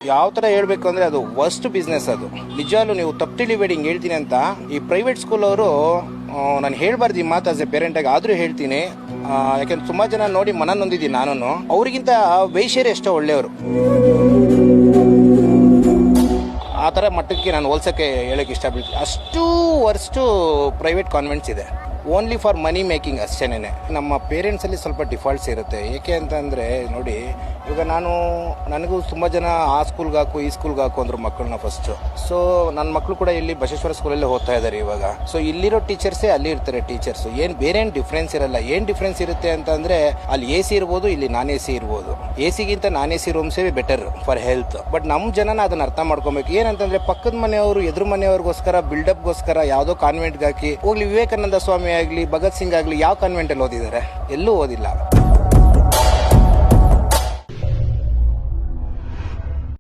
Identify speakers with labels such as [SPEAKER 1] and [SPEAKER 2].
[SPEAKER 1] ಯಾವ ಥರ ಹೇಳಬೇಕು ಅಂದರೆ ಅದು ವರ್ಸ್ಟ್ ಬಿಸ್ನೆಸ್. ಅದು ನಿಜವಾಗ್ಲೂ ನೀವು ತಪ್ಪು ತಿಳಿಬೇಡಿ ಹಿಂಗೆ ಹೇಳ್ತೀನಿ ಅಂತ. ಈ ಪ್ರೈವೇಟ್ ಸ್ಕೂಲ್ ಅವರು ನಾನು ಹೇಳ್ಬಾರ್ದು ಈ ಮಾತು ಆಸ್ ಎ ಪೇರೆಂಟಾಗಿ, ಆದರೂ ಹೇಳ್ತೀನಿ. ಯಾಕೆಂದ್ರೆ ತುಂಬ ಜನ ನೋಡಿ ಮನ ನೊಂದಿದ್ದೀನಿ ನಾನು. ಅವ್ರಿಗಿಂತ ವೈಶ್ಯರೇ ಎಷ್ಟೋ ಒಳ್ಳೆಯವರು. ಆ ಥರ ಮಟ್ಟಕ್ಕೆ ನಾನು ಹೋಲ್ಸೋಕ್ಕೆ ಹೇಳೋಕ್ಕೆ ಇಷ್ಟಪಡ್ತೀನಿ. ಅಷ್ಟು ವರ್ಸ್ಟು ಪ್ರೈವೇಟ್ ಕಾನ್ವೆಂಟ್ಸ್ ಇದೆ, ಓನ್ಲಿ ಫಾರ್ ಮನಿ ಮೇಕಿಂಗ್ ಅಷ್ಟೇನೆ. ನಮ್ಮ ಪೇರೆಂಟ್ಸಲ್ಲಿ ಸ್ವಲ್ಪ ಡಿಫಾಲ್ಟ್ಸ್ ಇರುತ್ತೆ. ಏಕೆ ಅಂತಂದರೆ ನೋಡಿ, ಇವಾಗ ನನಗೂ ತುಂಬ ಜನ ಆ ಸ್ಕೂಲ್ಗೆ ಹಾಕು ಈ ಸ್ಕೂಲ್ಗೆ ಹಾಕು ಅಂದರು ಮಕ್ಕಳನ್ನ ಫಸ್ಟು. ಸೊ ನನ್ನ ಮಕ್ಕಳು ಕೂಡ ಇಲ್ಲಿ ಬಸವೇಶ್ವರ ಸ್ಕೂಲಲ್ಲೇ ಓದ್ತಾ ಇದ್ದಾರೆ ಇವಾಗ. ಸೊ ಇಲ್ಲಿರೋ ಟೀಚರ್ಸೇ ಅಲ್ಲಿ ಇರ್ತಾರೆ ಟೀಚರ್ಸು. ಬೇರೆ ಡಿಫ್ರೆನ್ಸ್ ಇರಲ್ಲ. ಏನು ಡಿಫ್ರೆನ್ಸ್ ಇರುತ್ತೆ ಅಂತಂದರೆ ಅಲ್ಲಿ ಎ ಸಿ ಇರ್ಬೋದು, ಇಲ್ಲಿ ನಾನ್ ಎ ಸಿ ಇರ್ಬೋದು. ಎ ಸಿಗಿಂತ ನಾನ್ ಎ ಸಿ ರೂಮ್ಸೇ ಬೆಟರ್ ಫಾರ್ ಹೆಲ್ತ್. ಬಟ್ ನಮ್ಮ ಜನನ ಅದನ್ನು ಅರ್ಥ ಮಾಡ್ಕೊಬೇಕು. ಏನಂತಂದರೆ ಪಕ್ಕದ ಮನೆಯವರು ಎದುರು ಮನೆಯವ್ರಿಗೋಸ್ಕರ ಬಿಲ್ಡಪ್ಗೋಸ್ಕರ ಯಾವುದೋ ಕಾನ್ವೆಂಟ್ಗೆ ಹಾಕಿ ಹೋಗ್ಲಿ. ವಿವೇಕಾನಂದ ಸ್ವಾಮಿ ಆಗಲಿ, ಭಗತ್ ಸಿಂಗ್ ಆಗಲಿ ಯಾವ ಕಾನ್ವೆಂಟಲ್ಲಿ ಓದಿದ್ದಾರೆ? ಎಲ್ಲೂ ಓದಿಲ್ಲ.